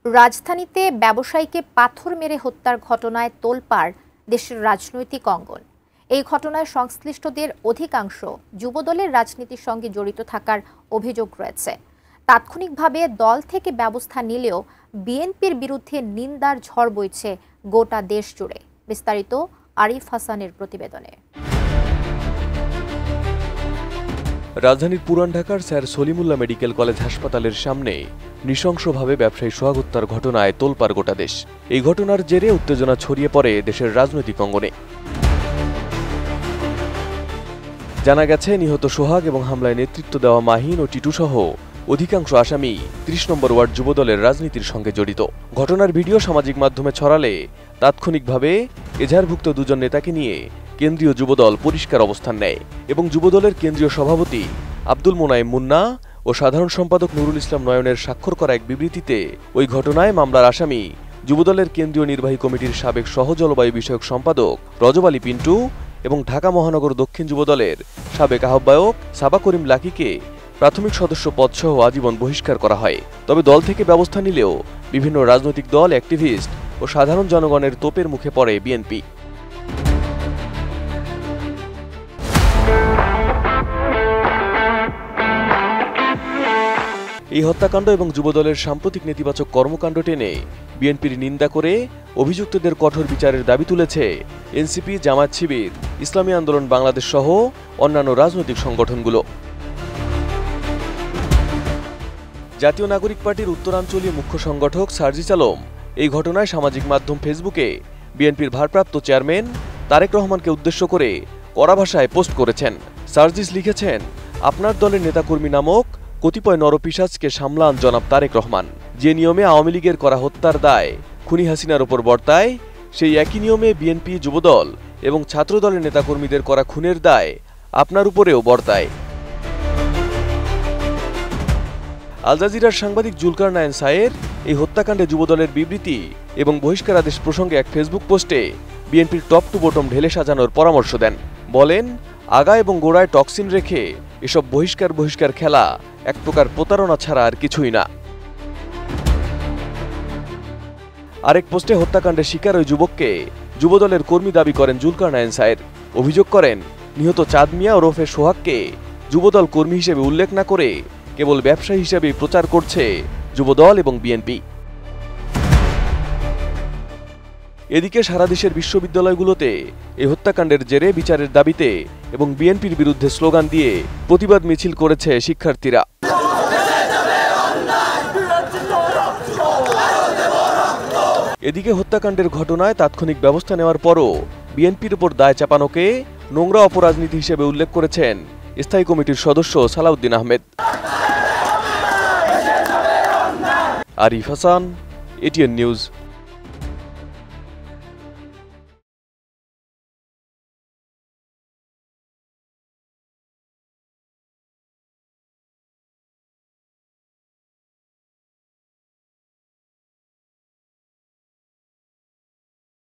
রাজধানীতে ব্যবসায়ীকে পাথর মেরে হত্যার ঘটনায় তোলপাড় দেশের রাজনৈতিক অঙ্গন। এই ঘটনায় সংশ্লিষ্টদের অধিকাংশ যুবদলের রাজনীতির সঙ্গে জড়িত থাকার অভিযোগ রয়েছে। তাৎক্ষণিকভাবে দল থেকে ব্যবস্থা নিলেও বিএনপির বিরুদ্ধে নিন্দার ঝড় বইছে গোটা দেশ জুড়ে। বিস্তারিত আরিফ হাসানের প্রতিবেদনে। রাজধানীর পুরান ঢাকার স্যার সলিমুল্লাহ মেডিকেল কলেজ হাসপাতালের সামনে নৃশংসভাবে ব্যবসায়ী সোহাগ হত্যার ঘটনায় তোলপাড় গোটা দেশ। এই ঘটনার জেরে উত্তেজনা ছড়িয়ে পড়ে দেশের রাজনৈতিক অঙ্গনে। জানা গেছে, নিহত সোহাগ এবং হামলায় নেতৃত্ব দেওয়া মাহিন ও টিটু সহ অধিকাংশ আসামি ৩০ নম্বর ওয়ার্ড যুবদলের রাজনীতির সঙ্গে জড়িত। ঘটনার ভিডিও সামাজিক মাধ্যমে ছড়ালে তাৎক্ষণিকভাবে এজাহারভুক্ত দুজন নেতাকে নিয়ে কেন্দ্রীয় যুবদল পরিষ্কার অবস্থান নেয় এবং যুবদলের কেন্দ্রীয় সভাপতি আব্দুল মোনায়েম মুন্না ও সাধারণ সম্পাদক নুরুল ইসলাম নয়নের স্বাক্ষর করা এক বিবৃতিতে ওই ঘটনায় মামলার আসামি যুবদলের কেন্দ্রীয় নির্বাহী কমিটির সাবেক সহ জলবায়ু বিষয়ক সম্পাদক রজব আলী পিন্টু এবং ঢাকা মহানগর দক্ষিণ যুবদলের সাবেক আহ্বায়ক সাবা করিম লাকিকে প্রাথমিক সদস্য পদসহ আজীবন বহিষ্কার করা হয়। তবে দল থেকে ব্যবস্থা নিলেও বিভিন্ন রাজনৈতিক দল, অ্যাক্টিভিস্ট ও সাধারণ জনগণের তোপের মুখে পড়ে বিএনপি। এই হত্যাকাণ্ড এবং যুবদলের সাম্প্রতিক নেতিবাচক কর্মকাণ্ড টেনে বিএনপির নিন্দা করে অভিযুক্তদের কঠোর বিচারের দাবি তুলেছে এনসিপি, জামায়াত শিবির, ইসলামী আন্দোলন বাংলাদেশ সহ অন্যান্য রাজনৈতিক সংগঠনগুলো। জাতীয় নাগরিক পার্টির উত্তরাঞ্চলীয় মুখ্য সংগঠক সার্জিস আলম এই ঘটনায় সামাজিক মাধ্যম ফেসবুকে বিএনপির ভারপ্রাপ্ত চেয়ারম্যান তারেক রহমানকে উদ্দেশ্য করে কড়া ভাষায় পোস্ট করেছেন। সার্জিস লিখেছেন, আপনার দলের নেতাকর্মী নামক কতিপয় নরপিশাচকে সামলান জনাব তারেক রহমান। যে নিয়মে আওয়ামী লীগের করা হত্যার দায় খুনি হাসিনার ওপর বর্তায়, সেই একই নিয়মে বিএনপি, যুবদল এবং ছাত্রদলের নেতাকর্মীদের করা খুনের দায় আপনার উপরেও বর্তায়। আল জাজিরার সাংবাদিক জুলকারনাইন সায়ের এই হত্যাকাণ্ডে যুবদলের বিবৃতি এবং বহিষ্কার আদেশ প্রসঙ্গে এক ফেসবুক পোস্টে বিএনপির টপ টু বটম ঢেলে সাজানোর পরামর্শ দেন। বলেন, আগা এবং গোড়ায় টক্সিন রেখে এসব বহিষ্কার খেলা এক প্রকার প্রতারণা ছাড়া আর কিছুই না। আরেক পোস্টে হত্যাকাণ্ডের শিকার ওই যুবককে যুবদলের কর্মী দাবি করেন জুলকারনাইন সায়ের। অভিযোগ করেন, নিহত চাঁদ মিয়া ওরফে সোহাগকে যুবদল কর্মী হিসেবে উল্লেখ না করে কেবল ব্যবসায়ী হিসেবেই প্রচার করছে যুবদল এবং বিএনপি। এদিকে সারা দেশের বিশ্ববিদ্যালয়গুলোতে এই হত্যাকাণ্ডের জেরে বিচারের দাবিতে এবং বিএনপির বিরুদ্ধে স্লোগান দিয়ে প্রতিবাদ মিছিল করেছে শিক্ষার্থীরা। এদিকে হত্যাকাণ্ডের ঘটনায় তাৎক্ষণিক ব্যবস্থা নেওয়ার পরও বিএনপির উপর দায় চাপানোকে নোংরা অপরাজনীতি হিসেবে উল্লেখ করেছেন স্থায়ী কমিটির সদস্য সালাউদ্দিন আহমেদ। Arif Hasan, ATN news.